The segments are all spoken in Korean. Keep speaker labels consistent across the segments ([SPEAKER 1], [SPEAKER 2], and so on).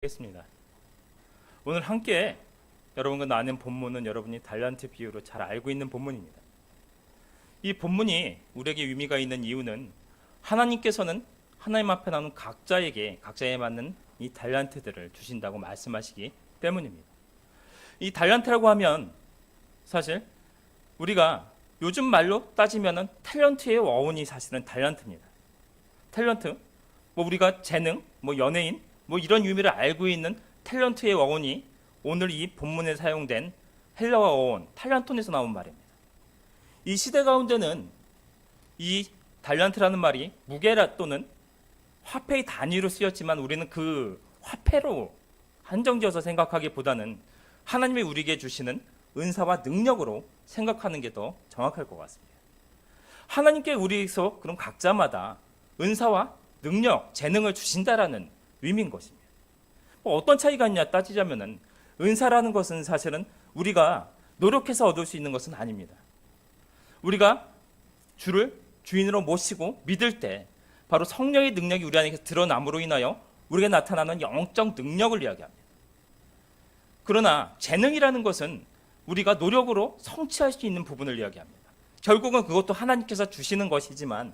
[SPEAKER 1] 하겠습니다. 오늘 함께 여러분과 나눈 본문은 여러분이 달란트 비유로 잘 알고 있는 본문입니다. 이 본문이 우리에게 의미가 있는 이유는 하나님께서는 하나님 앞에 나오는 각자에 맞는 이 달란트들을 주신다고 말씀하시기 때문입니다. 이 달란트라고 하면 사실 우리가 요즘 말로 따지면은 탤런트의 어원이 사실은 달란트입니다. 탤런트, 우리가 재능, 연예인, 이런 의미를 알고 있는 탤런트의 어원이 오늘 이 본문에 사용된 헬라어 어원 탈란톤에서 나온 말입니다. 이 시대 가운데는 이 달란트라는 말이 무게라 또는 화폐의 단위로 쓰였지만 우리는 그 화폐로 한정지어서 생각하기보다는 하나님이 우리에게 주시는 은사와 능력으로 생각하는 게 더 정확할 것 같습니다. 하나님께 우리에서 그럼 각자마다 은사와 능력, 재능을 주신다라는 의미인 것입니다. 어떤 차이가 있냐 따지자면은 은사라는 것은 사실은 우리가 노력해서 얻을 수 있는 것은 아닙니다. 우리가 주를 주인으로 모시고 믿을 때 바로 성령의 능력이 우리 안에 드러남으로 인하여 우리에게 나타나는 영적 능력을 이야기합니다. 그러나 재능이라는 것은 우리가 노력으로 성취할 수 있는 부분을 이야기합니다. 결국은 그것도 하나님께서 주시는 것이지만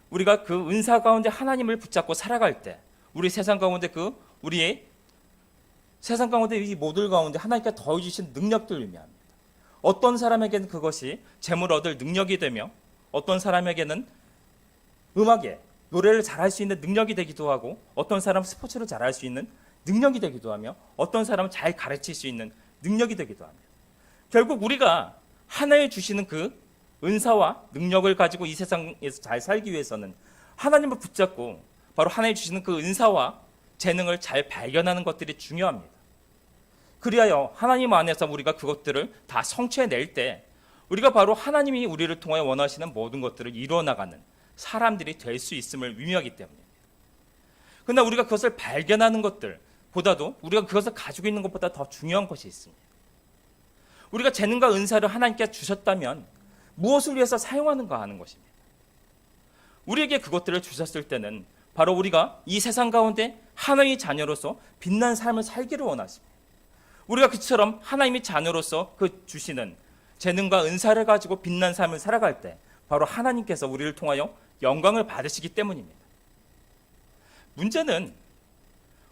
[SPEAKER 1] 우리가 그 은사 가운데 하나님을 붙잡고 살아갈 때 우리 세상 가운데 우리의 세상 가운데 이 모든 가운데 하나님께 더해 주신 능력들을 의미합니다. 어떤 사람에게는 그것이 재물 얻을 능력이 되며 어떤 사람에게는 음악에 노래를 잘할 수 있는 능력이 되기도 하고 어떤 사람은 스포츠를 잘할 수 있는 능력이 되기도 하며 어떤 사람은 잘 가르칠 수 있는 능력이 되기도 합니다. 결국 우리가 하나님 주시는 그 은사와 능력을 가지고 이 세상에서 잘 살기 위해서는 하나님을 붙잡고 바로 하나님 주시는 그 은사와 재능을 잘 발견하는 것들이 중요합니다. 그리하여 하나님 안에서 우리가 그것들을 다 성취해낼 때 우리가 바로 하나님이 우리를 통하여 원하시는 모든 것들을 이루어 나가는 사람들이 될 수 있음을 의미하기 때문입니다. 그러나 우리가 그것을 발견하는 것들보다도 우리가 그것을 가지고 있는 것보다 더 중요한 것이 있습니다. 우리가 재능과 은사를 하나님께 주셨다면 무엇을 위해서 사용하는가 하는 것입니다. 우리에게 그것들을 주셨을 때는 바로 우리가 이 세상 가운데 하나님의 자녀로서 빛난 삶을 살기를 원하십니다. 우리가 그처럼 하나님의 자녀로서 그 주시는 재능과 은사를 가지고 빛난 삶을 살아갈 때 바로 하나님께서 우리를 통하여 영광을 받으시기 때문입니다. 문제는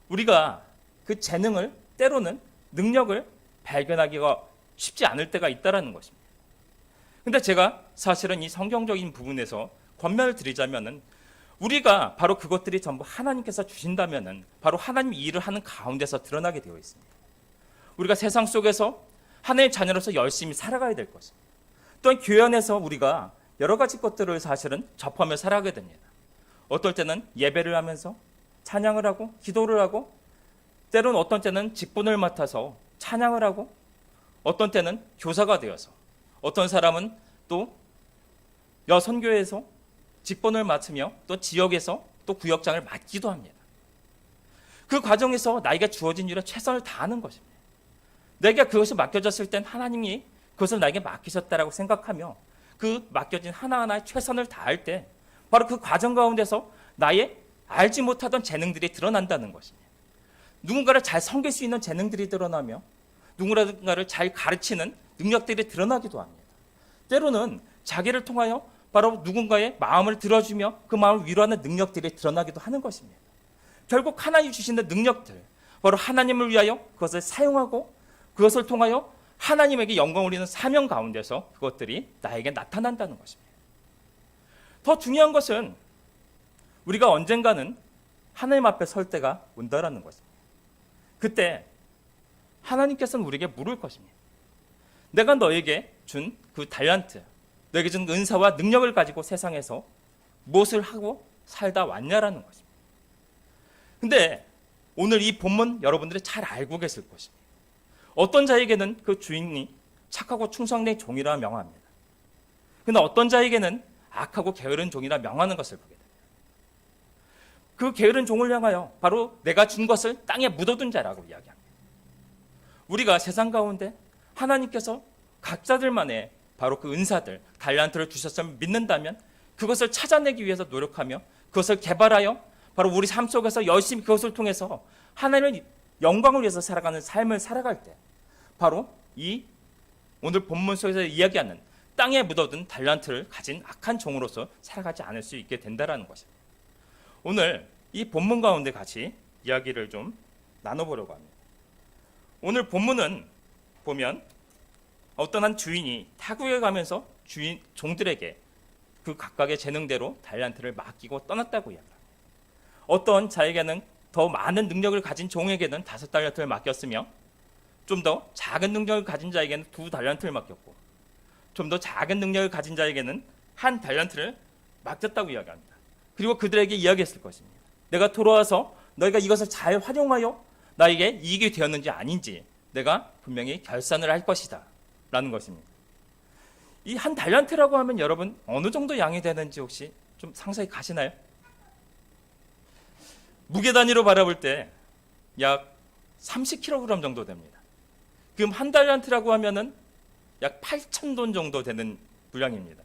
[SPEAKER 1] 우리가 그 재능을 때로는 능력을 발견하기가 쉽지 않을 때가 있다는 것입니다. 근데 제가 사실은 이 성경적인 부분에서 권면을 드리자면은 우리가 바로 그것들이 전부 하나님께서 주신다면은 바로 하나님이 일을 하는 가운데서 드러나게 되어 있습니다. 우리가 세상 속에서 하나님의 자녀로서 열심히 살아가야 될 것입니다. 또한 교회 안에서 우리가 여러 가지 것들을 사실은 접하며 살아가게 됩니다. 어떨 때는 예배를 하면서 찬양을 하고 기도를 하고 때로는 어떤 때는 직분을 맡아서 찬양을 하고 어떤 때는 교사가 되어서 어떤 사람은 또 여선교회에서 직분을 맡으며 또 지역에서 또 구역장을 맡기도 합니다. 그 과정에서 나에게 주어진 일에 최선을 다하는 것입니다. 내게 그것이 맡겨졌을 땐 하나님이 그것을 나에게 맡기셨다라고 생각하며 그 맡겨진 하나하나의 최선을 다할 때 바로 그 과정 가운데서 나의 알지 못하던 재능들이 드러난다는 것입니다. 누군가를 잘 섬길 수 있는 재능들이 드러나며 누군가를 잘 가르치는 능력들이 드러나기도 합니다. 때로는 자기를 통하여 바로 누군가의 마음을 들어주며 그 마음을 위로하는 능력들이 드러나기도 하는 것입니다. 결국 하나님이 주시는 능력들, 바로 하나님을 위하여 그것을 사용하고 그것을 통하여 하나님에게 영광을 올리는 사명 가운데서 그것들이 나에게 나타난다는 것입니다. 더 중요한 것은 우리가 언젠가는 하나님 앞에 설 때가 온다라는 것입니다. 그때 하나님께서는 우리에게 물을 것입니다. 내가 너에게 준 그 달란트, 너에게 준 은사와 능력을 가지고 세상에서 무엇을 하고 살다 왔냐라는 것입니다. 근데 오늘 이 본문 여러분들이 잘 알고 계실 것입니다. 어떤 자에게는 그 주인이 착하고 충성된 종이라 명합니다. 그러나 어떤 자에게는 악하고 게으른 종이라 명하는 것을 보게 됩니다. 그 게으른 종을 향하여 바로 내가 준 것을 땅에 묻어둔 자라고 이야기합니다. 우리가 세상 가운데 하나님께서 각자들만의 바로 그 은사들, 달란트를 주셨음을 믿는다면 그것을 찾아내기 위해서 노력하며 그것을 개발하여 바로 우리 삶 속에서 열심히 그것을 통해서 하나님을 영광을 위해서 살아가는 삶을 살아갈 때 바로 이 오늘 본문 속에서 이야기하는 땅에 묻어둔 달란트를 가진 악한 종으로서 살아가지 않을 수 있게 된다는 것입니다. 오늘 이 본문 가운데 같이 이야기를 좀 나눠보려고 합니다. 오늘 본문은 보면 어떤 한 주인이 타국에 가면서 종들에게 그 각각의 재능대로 달란트를 맡기고 떠났다고 이야기합니다. 어떤 자에게는 더 많은 능력을 가진 종에게는 5달란트를 맡겼으며 좀 더 작은 능력을 가진 자에게는 2달란트를 맡겼고 좀 더 작은 능력을 가진 자에게는 1달란트를 맡겼다고 이야기합니다. 그리고 그들에게 이야기했을 것입니다. 내가 돌아와서 너희가 이것을 잘 활용하여 나에게 이익이 되었는지 아닌지 내가 분명히 결산을 할 것이다 라는 것입니다. 이 1달란트라고 하면 여러분 어느 정도 양이 되는지 혹시 좀 상상이 가시나요? 무게 단위로 바라볼 때 약 30kg 정도 됩니다. 그럼 1달란트라고 하면은 약 8,000돈 정도 되는 분량입니다.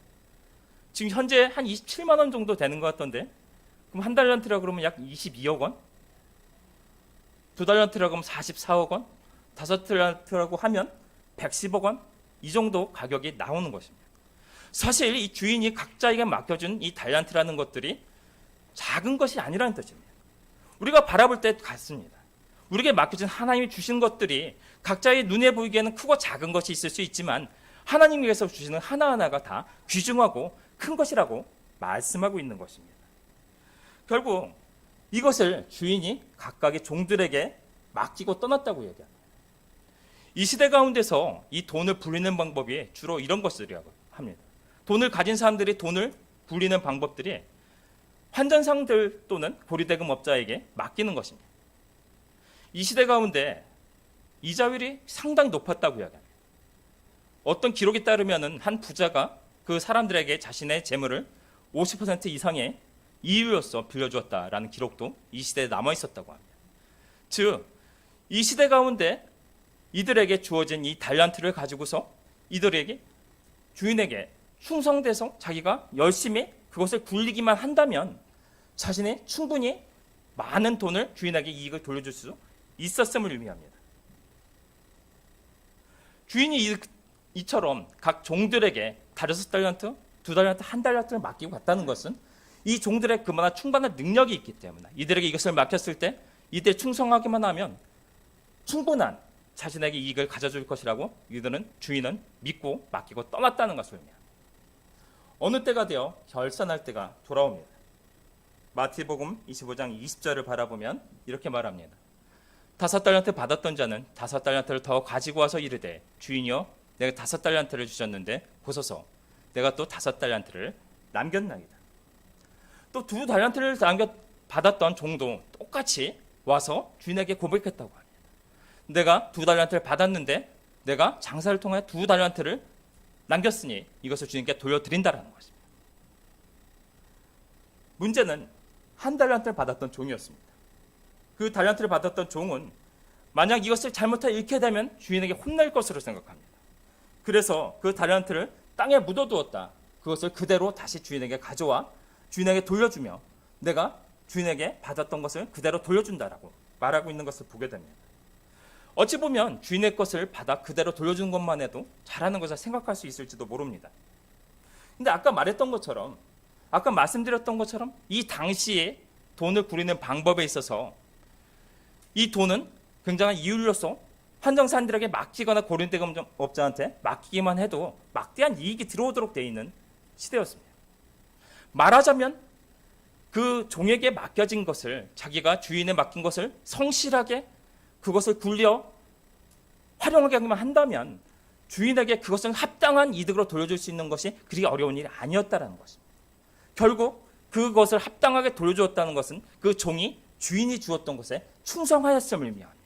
[SPEAKER 1] 지금 현재 한 27만 원 정도 되는 것 같던데, 그럼 1달란트라고 그러면 약 22억 원? 2달란트라고 하면 44억 원? 5달란트라고 하면 110억 원? 이 정도 가격이 나오는 것입니다. 사실 이 주인이 각자에게 맡겨준 이 달란트라는 것들이 작은 것이 아니라는 뜻입니다. 우리가 바라볼 때 같습니다. 우리에게 맡겨진 하나님이 주신 것들이 각자의 눈에 보이기에는 크고 작은 것이 있을 수 있지만 하나님께서 주시는 하나하나가 다 귀중하고 큰 것이라고 말씀하고 있는 것입니다. 결국 이것을 주인이 각각의 종들에게 맡기고 떠났다고 얘기합니다. 이 시대 가운데서 이 돈을 불리는 방법이 주로 이런 것들이라고 합니다. 돈을 가진 사람들이 돈을 불리는 방법들이 환전상들 또는 고리대금업자에게 맡기는 것입니다. 이 시대 가운데 이자율이 상당히 높았다고 이야기합니다. 어떤 기록에 따르면 한 부자가 그 사람들에게 자신의 재물을 50% 이상의 이율로서 빌려주었다라는 기록도 이 시대에 남아 있었다고 합니다. 즉, 이 시대 가운데 이들에게 주어진 이 달란트를 가지고서 이들에게 주인에게 충성돼서 자기가 열심히 그것을 굴리기만 한다면 자신이 충분히 많은 돈을 주인에게 이익을 돌려줄 수 있었음을 의미합니다. 주인이 이처럼 각 종들에게 5달란트, 2달란트, 1달란트를 맡기고 갔다는 것은 이 종들의 그만한 충분한 능력이 있기 때문에 이들에게 이것을 맡겼을 때 이들 충성하기만 하면 충분한 자신에게 이익을 가져줄 것이라고 이들은 주인은 믿고 맡기고 떠났다는 것을 의미합니다. 어느 때가 되어 결산할 때가 돌아옵니다. 마태복음 25장 20절을 바라보면 이렇게 말합니다. 5달란트 받았던 자는 5달란트를 더 가지고 와서 이르되 주인이여 내가 5달란트를 주셨는데 보소서 내가 또 5달란트를 남겼나이다. 또 2달란트를 받았던 종도 똑같이 와서 주인에게 고백했다고 합니다. 내가 2달란트를 받았는데 내가 장사를 통해 2달란트를 남겼으니 이것을 주인께 돌려드린다라는 것입니다. 문제는 1달란트를 받았던 종이었습니다. 그 달란트를 받았던 종은 만약 이것을 잘못하여 잃게 되면 주인에게 혼날 것으로 생각합니다. 그래서 그 달란트를 땅에 묻어두었다. 그것을 그대로 다시 주인에게 가져와 주인에게 돌려주며 내가 주인에게 받았던 것을 그대로 돌려준다라고 말하고 있는 것을 보게 됩니다. 어찌 보면 주인의 것을 받아 그대로 돌려주는 것만 해도 잘하는 것을 생각할 수 있을지도 모릅니다. 근데 아까 말씀드렸던 것처럼 이 당시에 돈을 부리는 방법에 있어서 이 돈은 굉장한 이율로서 환정사들에게 맡기거나 고린대금업자한테 맡기기만 해도 막대한 이익이 들어오도록 되어 있는 시대였습니다. 말하자면 그 종에게 맡겨진 것을 자기가 주인에 맡긴 것을 성실하게 그것을 굴려 활용하게 하기만 한다면 주인에게 그것을 합당한 이득으로 돌려줄 수 있는 것이 그리 어려운 일이 아니었다는 것입니다. 결국 그것을 합당하게 돌려주었다는 것은 그 종이 주인이 주었던 것에 충성하였음을 의미합니다.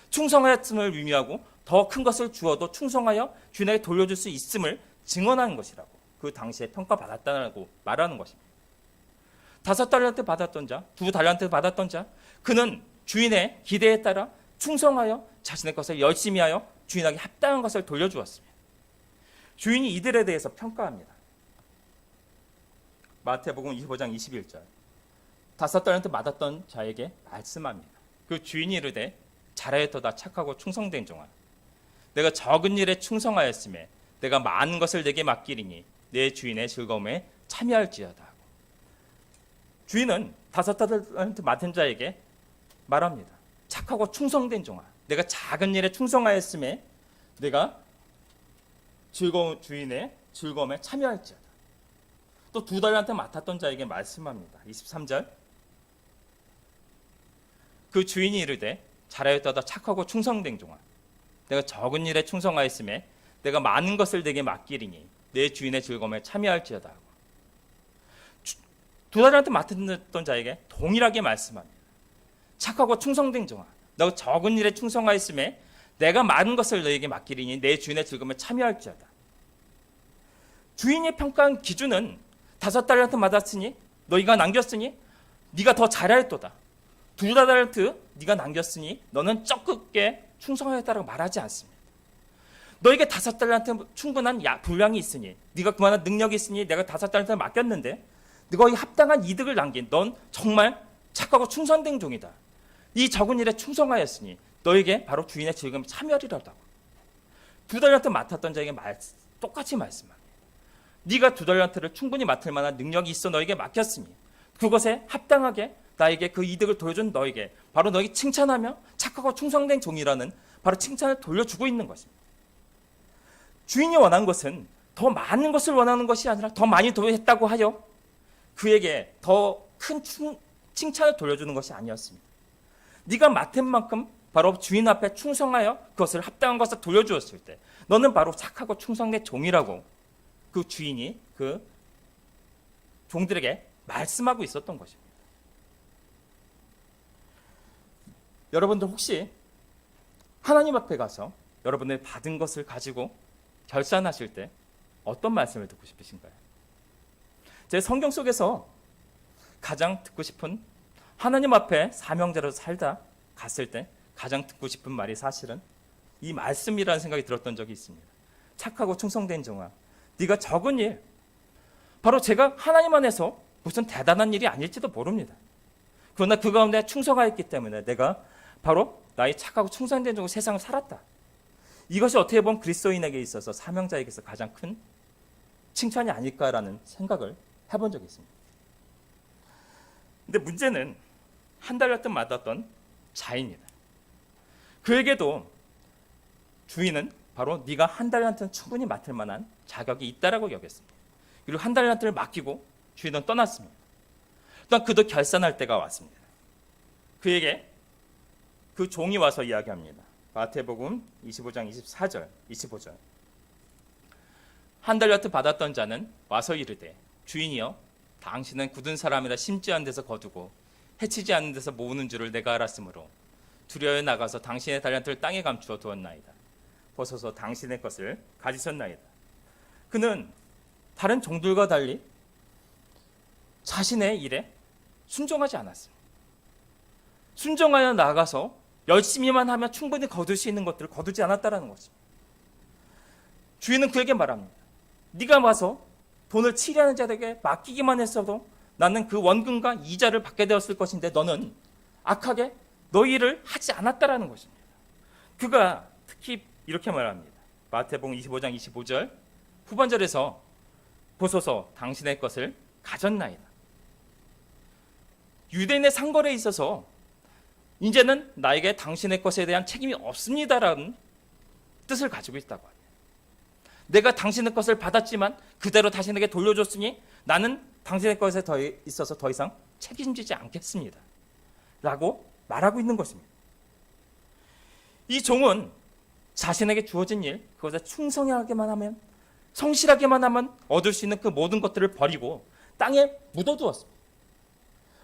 [SPEAKER 1] 충성하였음을 의미하고 더 큰 것을 주어도 충성하여 주인에게 돌려줄 수 있음을 증언하는 것이라고 그 당시에 평가받았다고 말하는 것입니다. 5달란트 받았던 자, 2달란트 받았던 자, 그는 주인의 기대에 따라 충성하여 자신의 것을 열심히 하여 주인에게 합당한 것을 돌려주었습니다. 주인이 이들에 대해서 평가합니다. 마태복음 25장 21절 5달란트 받았던 자에게 말씀합니다. 그 주인이 이르되 잘하였도다 착하고 충성된 종아, 내가 적은 일에 충성하였음에 내가 많은 것을 내게 맡기리니 내 주인의 즐거움에 참여할지어다. 주인은 5달란트 맡은 자에게 말합니다. 착하고 충성된 종아, 내가 작은 일에 충성하였음에 내가 주인의 즐거움에 참여할지어다. 또 2달란트 맡았던 자에게 말씀합니다. 23절, 그 주인이 이르되 잘하였도다 착하고 충성된 종아, 내가 적은 일에 충성하였음에 내가 많은 것을 내게 맡기리니 내 주인의 즐거움에 참여할지어다. 2달란트 맡았던 자에게 동일하게 말씀합니다. 착하고 충성된 종아, 너 적은 일에 충성하였음에 내가 많은 것을 너에게 맡기리니 내 주인의 즐거움에 참여할지어다. 주인이 평가한 기준은 5달란트 받았으니 너희가 남겼으니 네가 더 잘하였도다. 2달란트 네가 남겼으니 너는 적게 충성하였다라고 말하지 않습니다. 너에게 5달란트 충분한 분량이 있으니 네가 그만한 능력이 있으니 내가 5달란트를 맡겼는데 너희 합당한 이득을 남긴 넌 정말 착하고 충성된 종이다. 이 적은 일에 충성하였으니 너에게 바로 주인의 즐거움에 참여하리라고. 2달란트 맡았던 자에게 똑같이 말씀합니다. 네가 2달란트를 충분히 맡을 만한 능력이 있어 너에게 맡겼으니 그것에 합당하게 나에게 그 이득을 돌려준 너에게 바로 너에게 칭찬하며 착하고 충성된 종이라는 바로 칭찬을 돌려주고 있는 것입니다. 주인이 원한 것은 더 많은 것을 원하는 것이 아니라 더 많이 도했다고 하여 그에게 더 큰 칭찬을 돌려주는 것이 아니었습니다. 네가 맡은 만큼 바로 주인 앞에 충성하여 그것을 합당한 것을 돌려주었을 때 너는 바로 착하고 충성된 종이라고 그 주인이 그 종들에게 말씀하고 있었던 것입니다. 여러분들 혹시 하나님 앞에 가서 여러분의 받은 것을 가지고 결산하실 때 어떤 말씀을 듣고 싶으신가요? 제 성경 속에서 가장 듣고 싶은, 하나님 앞에 사명자로 살다 갔을 때 가장 듣고 싶은 말이 사실은 이 말씀이라는 생각이 들었던 적이 있습니다. 착하고 충성된 종아, 네가 적은 일, 바로 제가 하나님 안에서 무슨 대단한 일이 아닐지도 모릅니다. 그러나 그 가운데 충성하였기 때문에 내가 바로 나의 착하고 충성된 종으로 세상을 살았다. 이것이 어떻게 보면 그리스도인에게 있어서 사명자에게서 가장 큰 칭찬이 아닐까라는 생각을 해본 적이 있습니다. 근데 문제는 1달란트 받았던 자입니다. 그에게도 주인은 바로 네가 1달란트는 충분히 맡을 만한 자격이 있다라고 여겼습니다. 그리고 1달란트를 맡기고 주인은 떠났습니다. 또한 그도 결산할 때가 왔습니다. 그에게 그 종이 와서 이야기합니다. 마태복음 25장 24절, 25절. 1달란트 받았던 자는 와서 이르되 주인이여 당신은 굳은 사람이라 심지 않은 데서 거두고 해치지 않는 데서 모으는 줄을 내가 알았으므로 두려워 나가서 당신의 달란트를 땅에 감추어 두었나이다. 벗어서 당신의 것을 가지셨나이다. 그는 다른 종들과 달리 자신의 일에 순종하지 않았습니다. 순종하여 나가서 열심히만 하면 충분히 거둘 수 있는 것들을 거두지 않았다는 것입니다. 주인은 그에게 말합니다. 네가 와서 돈을 치려는 자에게 맡기기만 했어도 나는 그 원금과 이자를 받게 되었을 것인데 너는 악하게 너희 일을 하지 않았다라는 것입니다. 그가 특히 이렇게 말합니다. 마태복음 25장 25절 후반절에서 보소서 당신의 것을 가졌나이다. 유대인의 상거래에 있어서 이제는 나에게 당신의 것에 대한 책임이 없습니다라는 뜻을 가지고 있다고 합니다. 내가 당신의 것을 받았지만 그대로 당신에게 돌려줬으니 나는 당신의 것에 있어서 더 이상 책임지지 않겠습니다. 라고 말하고 있는 것입니다. 이 종은 자신에게 주어진 일, 그것에 충성하게만 하면, 성실하게만 하면 얻을 수 있는 그 모든 것들을 버리고 땅에 묻어두었습니다.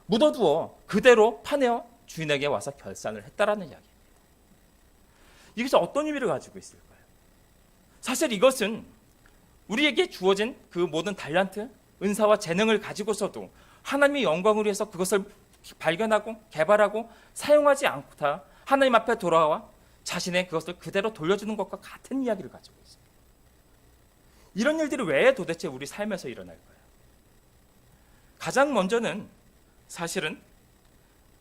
[SPEAKER 1] 묻어두어 그대로 파내어 주인에게 와서 결산을 했다라는 이야기입니다. 이것이 어떤 의미를 가지고 있을까요? 사실 이것은 우리에게 주어진 그 모든 달란트, 은사와 재능을 가지고서도 하나님의 영광을 위해서 그것을 발견하고 개발하고 사용하지 않다 하나님 앞에 돌아와 자신의 그것을 그대로 돌려주는 것과 같은 이야기를 가지고 있습니다. 이런 일들이 왜 도대체 우리 삶에서 일어날까요? 가장 먼저는 사실은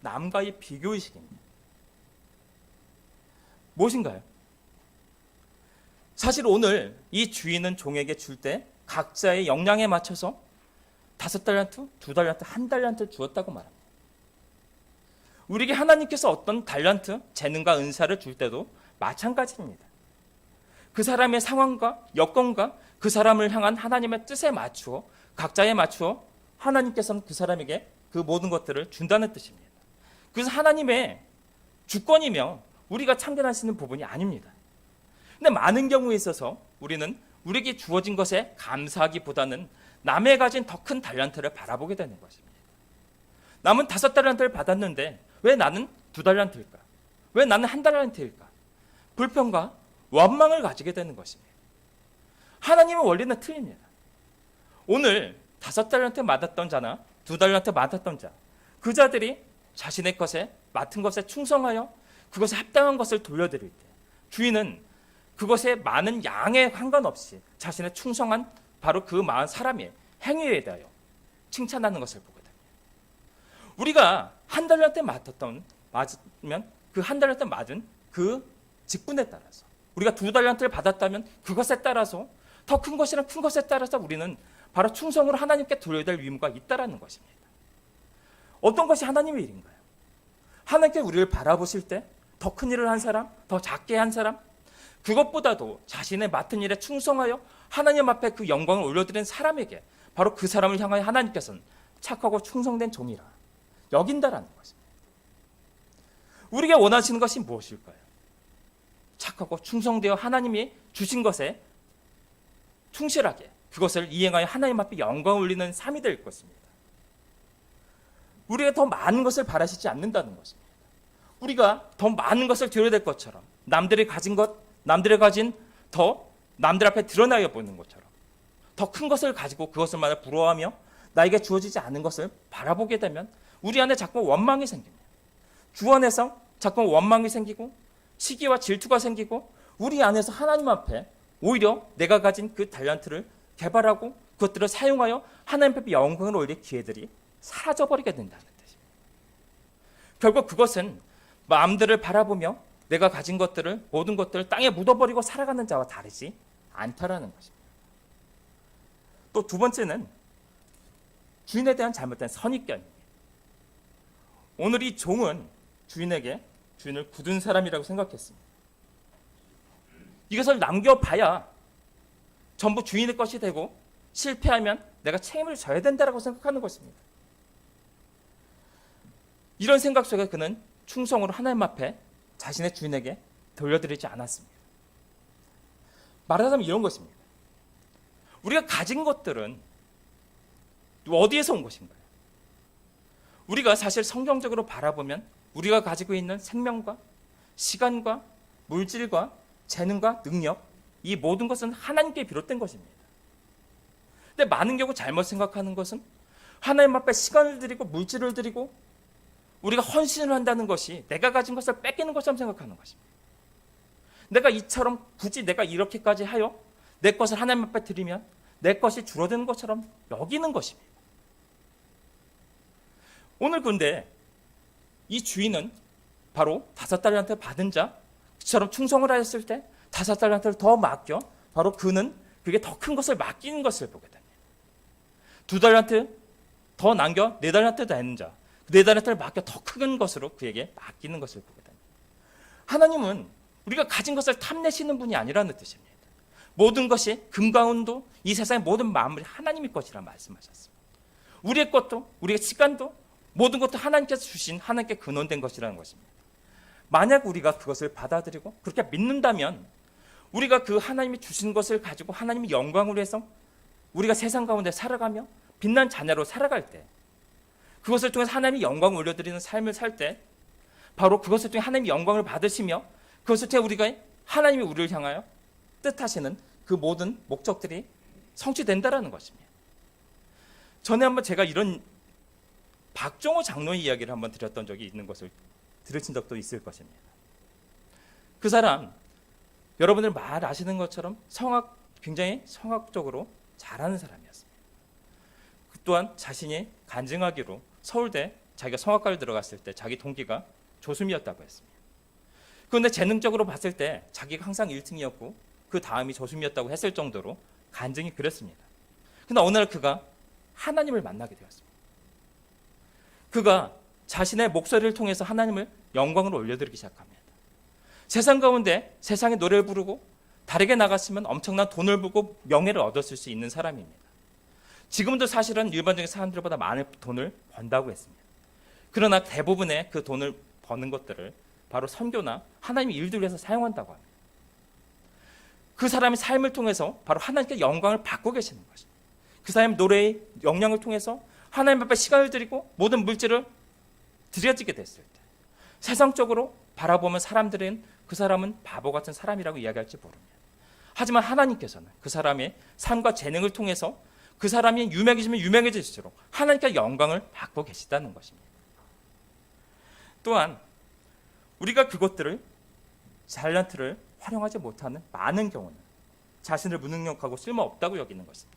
[SPEAKER 1] 남과의 비교의식입니다. 무엇인가요? 사실 오늘 이 주인은 종에게 줄 때 각자의 역량에 맞춰서 5달란트, 2달란트, 1달란트를 주었다고 말합니다. 우리에게 하나님께서 어떤 달란트, 재능과 은사를 줄 때도 마찬가지입니다. 그 사람의 상황과 여건과 그 사람을 향한 하나님의 뜻에 맞추어 각자에 맞추어 하나님께서는 그 사람에게 그 모든 것들을 준다는 뜻입니다. 그래서 하나님의 주권이며 우리가 참견하시는 부분이 아닙니다. 근데 많은 경우에 있어서 우리는 우리에게 주어진 것에 감사하기보다는 남의 가진 더 큰 달란트를 바라보게 되는 것입니다. 남은 5달란트를 받았는데 왜 나는 2달란트일까? 왜 나는 1달란트일까? 불평과 원망을 가지게 되는 것입니다. 하나님의 원리는 틀립니다. 오늘 5달란트 받았던 자나 2달란트 받았던 자, 그 자들이 자신의 것에 맡은 것에 충성하여 그것에 합당한 것을 돌려드릴 때 주인은 그것에 많은 양에 상관없이 자신의 충성한 바로 그 많은 사람의 행위에 대하여 칭찬하는 것을 보거든요. 우리가 1달란트 맞으면 그 1달란트 맞은 그 직분에 따라서 우리가 2달란트를 받았다면 그것에 따라서 더 큰 것이란 큰 것에 따라서 우리는 바로 충성으로 하나님께 돌려야 될 의무가 있다라는 것입니다. 어떤 것이 하나님의 일인가요? 하나님께 우리를 바라보실 때 더 큰 일을 한 사람, 더 작게 한 사람, 그것보다도 자신의 맡은 일에 충성하여 하나님 앞에 그 영광을 올려드린 사람에게 바로 그 사람을 향하여 하나님께서는 착하고 충성된 종이라 여긴다라는 것입니다. 우리에게 원하시는 것이 무엇일까요? 착하고 충성되어 하나님이 주신 것에 충실하게 그것을 이행하여 하나님 앞에 영광을 올리는 삶이 될 것입니다. 우리가 더 많은 것을 바라시지 않는다는 것입니다. 우리가 더 많은 것을 드려야 될 것처럼 남들이 가진 것, 남들이 가진 더 남들 앞에 드러나게 보이는 것처럼 더 큰 것을 가지고 그것을마다 부러워하며 나에게 주어지지 않은 것을 바라보게 되면 우리 안에 자꾸 원망이 생깁니다. 주 안에서 자꾸 원망이 생기고 시기와 질투가 생기고 우리 안에서 하나님 앞에 오히려 내가 가진 그 달란트를 개발하고 그것들을 사용하여 하나님 앞에 영광을 올릴 기회들이 사라져버리게 된다는 뜻입니다. 결국 그것은 마음들을 바라보며 내가 가진 것들을 모든 것들을 땅에 묻어버리고 살아가는 자와 다르지 않다라는 것입니다. 또 두 번째는 주인에 대한 잘못된 선입견입니다. 오늘 이 종은 주인을 굳은 사람이라고 생각했습니다. 이것을 남겨봐야 전부 주인의 것이 되고 실패하면 내가 책임을 져야 된다고 생각하는 것입니다. 이런 생각 속에 그는 충성으로 하나님 앞에 자신의 주인에게 돌려드리지 않았습니다. 말하자면 이런 것입니다. 우리가 가진 것들은 어디에서 온 것인가요? 우리가 사실 성경적으로 바라보면 우리가 가지고 있는 생명과 시간과 물질과 재능과 능력, 이 모든 것은 하나님께 비롯된 것입니다. 근데 많은 경우 잘못 생각하는 것은 하나님 앞에 시간을 드리고 물질을 드리고 우리가 헌신을 한다는 것이 내가 가진 것을 뺏기는 것처럼 생각하는 것입니다. 내가 이처럼 굳이 내가 이렇게까지 하여 내 것을 하나님 앞에 드리면 내 것이 줄어드는 것처럼 여기는 것입니다. 오늘 근데 이 주인은 바로 5달란트 받은 자처럼 충성을 하였을 때 5달란트를 더 맡겨 바로 그는 그게 더 큰 것을 맡기는 것을 보게 됩니다. 2달란트 더 남겨 4달란트 되는 자, 4달란트를 맡겨 더 큰 것으로 그에게 맡기는 것을 보게 됩니다. 하나님은 우리가 가진 것을 탐내시는 분이 아니라는 뜻입니다. 모든 것이 금과 은도 이 세상의 모든 만물이 하나님의 것이라 말씀하셨습니다. 우리의 것도 우리의 시간도 모든 것도 하나님께서 주신 하나님께 근원된 것이라는 것입니다. 만약 우리가 그것을 받아들이고 그렇게 믿는다면 우리가 그 하나님이 주신 것을 가지고 하나님의 영광을 위해서 우리가 세상 가운데 살아가며 빛난 자녀로 살아갈 때 그것을 통해서 하나님의 영광을 올려드리는 삶을 살 때 바로 그것을 통해 하나님의 영광을 받으시며 그것을 통해 우리가 하나님이 우리를 향하여 뜻하시는 그 모든 목적들이 성취된다라는 것입니다. 전에 한번 제가 이런 박종호 장로의 이야기를 한번 드렸던 적이 있는 것을 들으신 적도 있을 것입니다. 그 사람 여러분들 말 아시는 것처럼 굉장히 성악적으로 잘하는 사람이었습니다. 그 또한 자신이 간증하기로 서울대 자기가 성악과를 들어갔을 때 자기 동기가 조수미였다고 했습니다. 그런데 재능적으로 봤을 때 자기가 항상 1등이었고 그 다음이 저수미였다고 했을 정도로 간증이 그랬습니다. 그런데 어느 날 그가 하나님을 만나게 되었습니다. 그가 자신의 목소리를 통해서 하나님을 영광을 올려드리기 시작합니다. 세상 가운데 세상의 노래를 부르고 다르게 나갔으면 엄청난 돈을 벌고 명예를 얻었을 수 있는 사람입니다. 지금도 사실은 일반적인 사람들보다 많은 돈을 번다고 했습니다. 그러나 대부분의 그 돈을 버는 것들을 바로 선교나 하나님의 일들을 위해서 사용한다고 합니다. 그 사람의 삶을 통해서 바로 하나님께 영광을 받고 계시는 것입니다. 그 사람의 노래의 영향을 통해서 하나님 앞에 시간을 드리고 모든 물질을 들여지게 됐을 때 세상적으로 바라보면 사람들은 그 사람은 바보 같은 사람이라고 이야기할지 모릅니다. 하지만 하나님께서는 그 사람의 삶과 재능을 통해서 그 사람이 유명해지면 유명해질수록 하나님께 영광을 받고 계시다는 것입니다. 또한 우리가 그것들을 탤런트를 활용하지 못하는 많은 경우는 자신을 무능력하고 쓸모없다고 여기는 것입니다.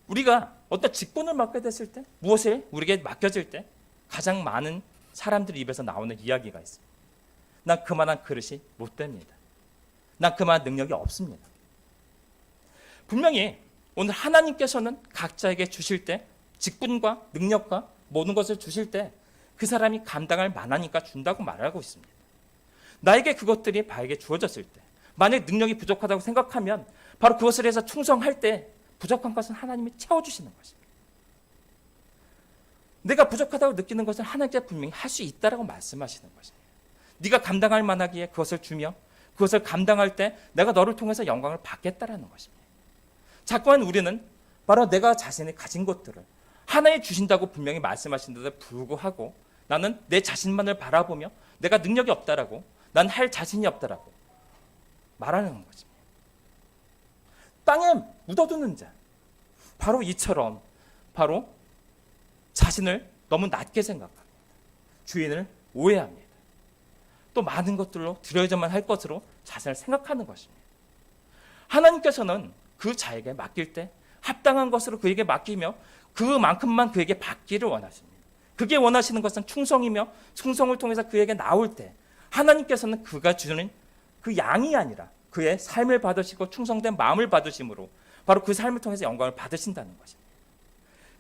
[SPEAKER 1] 우리가 어떤 직분을 맡게 됐을 때 무엇을 우리에게 맡겨질 때 가장 많은 사람들 입에서 나오는 이야기가 있습니다. 난 그만한 그릇이 못 됩니다. 난 그만한 능력이 없습니다. 분명히 오늘 하나님께서는 각자에게 주실 때 직분과 능력과 모든 것을 주실 때 그 사람이 감당할 만하니까 준다고 말하고 있습니다. 나에게 그것들이 바에게 주어졌을 때 만약 능력이 부족하다고 생각하면 바로 그것을 해서 충성할 때 부족한 것은 하나님이 채워주시는 것입니다. 내가 부족하다고 느끼는 것은 하나님께서 분명히 할 수 있다라고 말씀하시는 것입니다. 네가 감당할 만하기에 그것을 주며 그것을 감당할 때 내가 너를 통해서 영광을 받겠다라는 것입니다. 자꾸만 우리는 바로 내가 자신이 가진 것들을 하나님 주신다고 분명히 말씀하시는데도 불구하고 나는 내 자신만을 바라보며 내가 능력이 없다라고 난 할 자신이 없다라고 말하는 것입니다. 땅에 묻어두는 자 바로 이처럼 바로 자신을 너무 낮게 생각합니다. 주인을 오해합니다. 또 많은 것들로 드려야만 할 것으로 자신을 생각하는 것입니다. 하나님께서는 그 자에게 맡길 때 합당한 것으로 그에게 맡기며 그만큼만 그에게 받기를 원하십니다. 그게 원하시는 것은 충성이며 충성을 통해서 그에게 나올 때 하나님께서는 그가 주는 그 양이 아니라 그의 삶을 받으시고 충성된 마음을 받으심으로 바로 그 삶을 통해서 영광을 받으신다는 것입니다.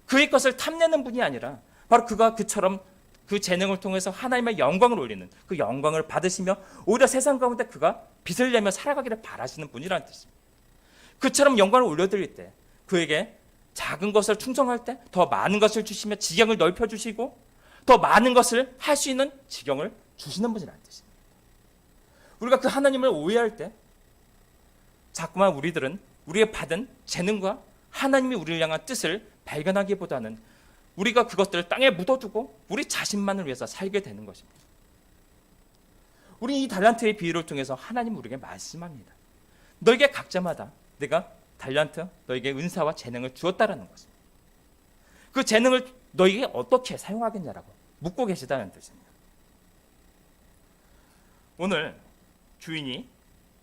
[SPEAKER 1] 그의 것을 탐내는 분이 아니라 바로 그가 그처럼 그 재능을 통해서 하나님의 영광을 올리는 그 영광을 받으시며 오히려 세상 가운데 그가 빛을 내며 살아가기를 바라시는 분이라는 뜻입니다. 그처럼 영광을 올려드릴 때 그에게 작은 것을 충성할 때 더 많은 것을 주시며 지경을 넓혀주시고 더 많은 것을 할 수 있는 지경을 주시는 분이라는 뜻입니다. 우리가 그 하나님을 오해할 때 자꾸만 우리들은 우리의 받은 재능과 하나님이 우리를 향한 뜻을 발견하기보다는 우리가 그것들을 땅에 묻어두고 우리 자신만을 위해서 살게 되는 것입니다. 우리 이 달란트의 비유를 통해서 하나님은 우리에게 말씀합니다. 너에게 각자마다 내가 달란트, 너에게 은사와 재능을 주었다라는 것입니다. 그 재능을 너에게 어떻게 사용하겠냐라고 묻고 계시다는 뜻입니다. 오늘 주인이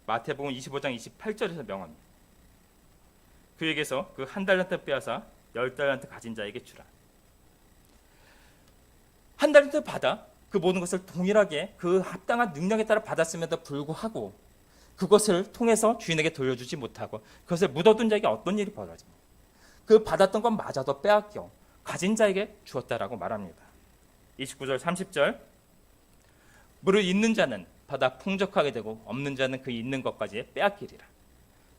[SPEAKER 1] 마태복음 25장 28절에서 명합니다. 그에게서 그 한 달란트 빼앗아 10달란트 가진 자에게 주라. 한 달란트 받아 그 모든 것을 동일하게 그 합당한 능력에 따라 받았음에도 불구하고 그것을 통해서 주인에게 돌려주지 못하고 그것을 묻어둔 자에게 어떤 일이 벌어집니까? 그 받았던 것마저도 빼앗겨 가진 자에게 주었다라고 말합니다. 29절 30절 물을 있는 자는 받아 풍족하게 되고 없는 자는 그 있는 것까지 빼앗기리라.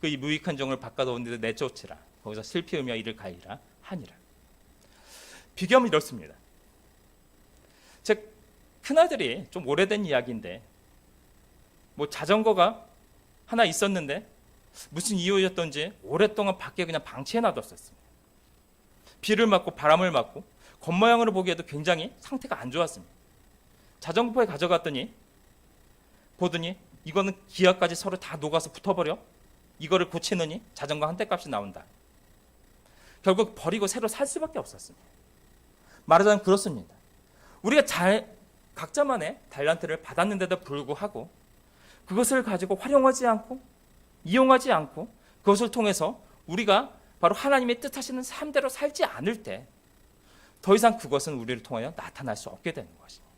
[SPEAKER 1] 그 이 무익한 종을 바꿔놓은 데 내쫓으라. 거기서 슬피 울며 이를 가리라 하니라. 비교하면 이렇습니다. 제 큰아들이 좀 오래된 이야기인데 뭐 자전거가 하나 있었는데 무슨 이유였던지 오랫동안 밖에 그냥 방치해 놔뒀었습니다. 비를 맞고 바람을 맞고 겉모양으로 보기에도 굉장히 상태가 안 좋았습니다. 자전거포에 가져갔더니 보더니 이거는 기아까지 서로 다 녹아서 붙어버려. 이거를 고치느니 자전거 한 대 값이 나온다. 결국 버리고 새로 살 수밖에 없었습니다. 말하자면 그렇습니다. 우리가 각자만의 달란트를 받았는데도 불구하고 그것을 가지고 활용하지 않고 이용하지 않고 그것을 통해서 우리가 바로 하나님의 뜻하시는 삶대로 살지 않을 때 더 이상 그것은 우리를 통하여 나타날 수 없게 되는 것입니다.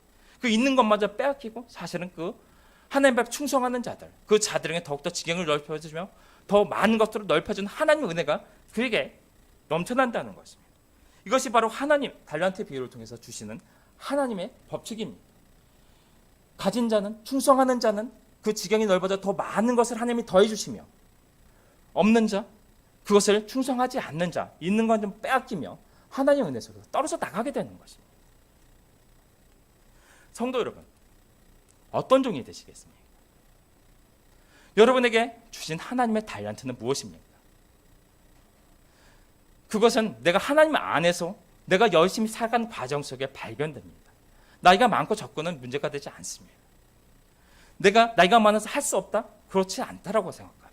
[SPEAKER 1] 그 있는 것마저 빼앗기고 사실은 그 하나님 앞에 충성하는 자들, 그 자들에게 더욱더 지경을 넓혀주며 더 많은 것들을 넓혀준 하나님의 은혜가 그에게 넘쳐난다는 것입니다. 이것이 바로 하나님 달란트 비유를 통해서 주시는 하나님의 법칙입니다. 가진 자는, 충성하는 자는 그 지경이 넓어져 더 많은 것을 하나님이 더해 주시며, 없는 자, 그것을 충성하지 않는 자, 있는 건 좀 빼앗기며 하나님의 은혜 속에서 떨어져 나가게 되는 것입니다. 성도 여러분, 어떤 종이 되시겠습니까? 여러분에게 주신 하나님의 달란트는 무엇입니까? 그것은 내가 하나님 안에서 내가 열심히 살아가는 과정 속에 발견됩니다. 나이가 많고 적고는 문제가 되지 않습니다. 내가 나이가 많아서 할 수 없다? 그렇지 않다라고 생각합니다.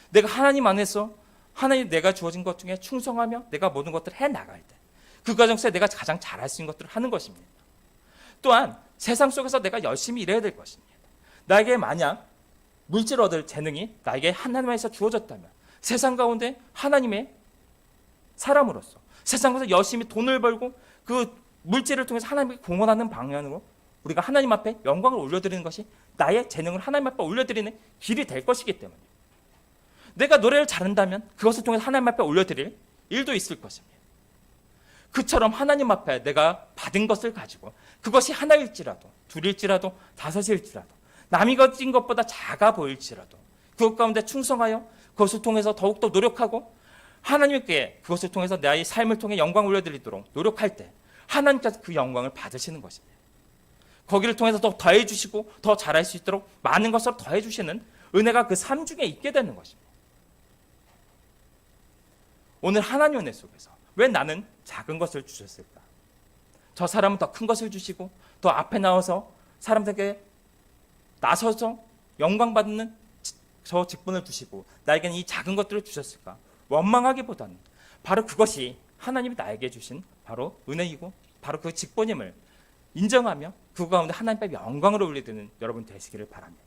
[SPEAKER 1] 내가 하나님 안에서 하나님 내가 주어진 것 중에 충성하며 내가 모든 것들을 해나갈 때 그 과정 속에 내가 가장 잘할 수 있는 것들을 하는 것입니다. 또한 세상 속에서 내가 열심히 일해야 될 것입니다. 나에게 만약 물질 얻을 재능이 나에게 하나님에서 주어졌다면 세상 가운데 하나님의 사람으로서 세상에서 열심히 돈을 벌고 그 물질을 통해서 하나님께 공헌하는 방향으로 우리가 하나님 앞에 영광을 올려드리는 것이 나의 재능을 하나님 앞에 올려드리는 길이 될 것이기 때문에 내가 노래를 잘한다면 그것을 통해서 하나님 앞에 올려드릴 일도 있을 것입니다. 그처럼 하나님 앞에 내가 받은 것을 가지고 그것이 하나일지라도 둘일지라도 다섯일지라도 남이 가진 것보다 작아 보일지라도 그것 가운데 충성하여 그것을 통해서 더욱더 노력하고 하나님께 그것을 통해서 나의 삶을 통해 영광을 올려드리도록 노력할 때 하나님께서 그 영광을 받으시는 것입니다. 거기를 통해서 더 더해 주시고 더 잘할 수 있도록 많은 것을 더해 주시는 은혜가 그 삶 중에 있게 되는 것입니다. 오늘 하나님 은혜 속에서 왜 나는 작은 것을 주셨을까? 저 사람은 더 큰 것을 주시고 더 앞에 나와서 사람들에게 나서서 영광 받는 저 직분을 주시고 나에게는 이 작은 것들을 주셨을까? 원망하기보다는 바로 그것이 하나님이 나에게 주신 바로 은혜이고 바로 그 직분임을 인정하며 그 가운데 하나님 앞에 영광을 올리는 여러분 되시기를 바랍니다.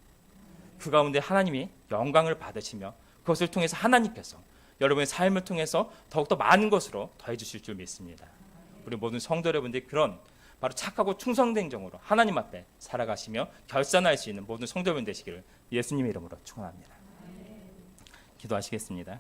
[SPEAKER 1] 그 가운데 하나님이 영광을 받으시며 그것을 통해서 하나님께서 여러분의 삶을 통해서 더욱더 많은 것으로 더해 주실 줄 믿습니다. 우리 모든 성도 여러분들이 그런 바로 착하고 충성된 정으로 하나님 앞에 살아가시며 결산할 수 있는 모든 성도 여러분 되시기를 예수님의 이름으로 축원합니다. 기도하시겠습니다.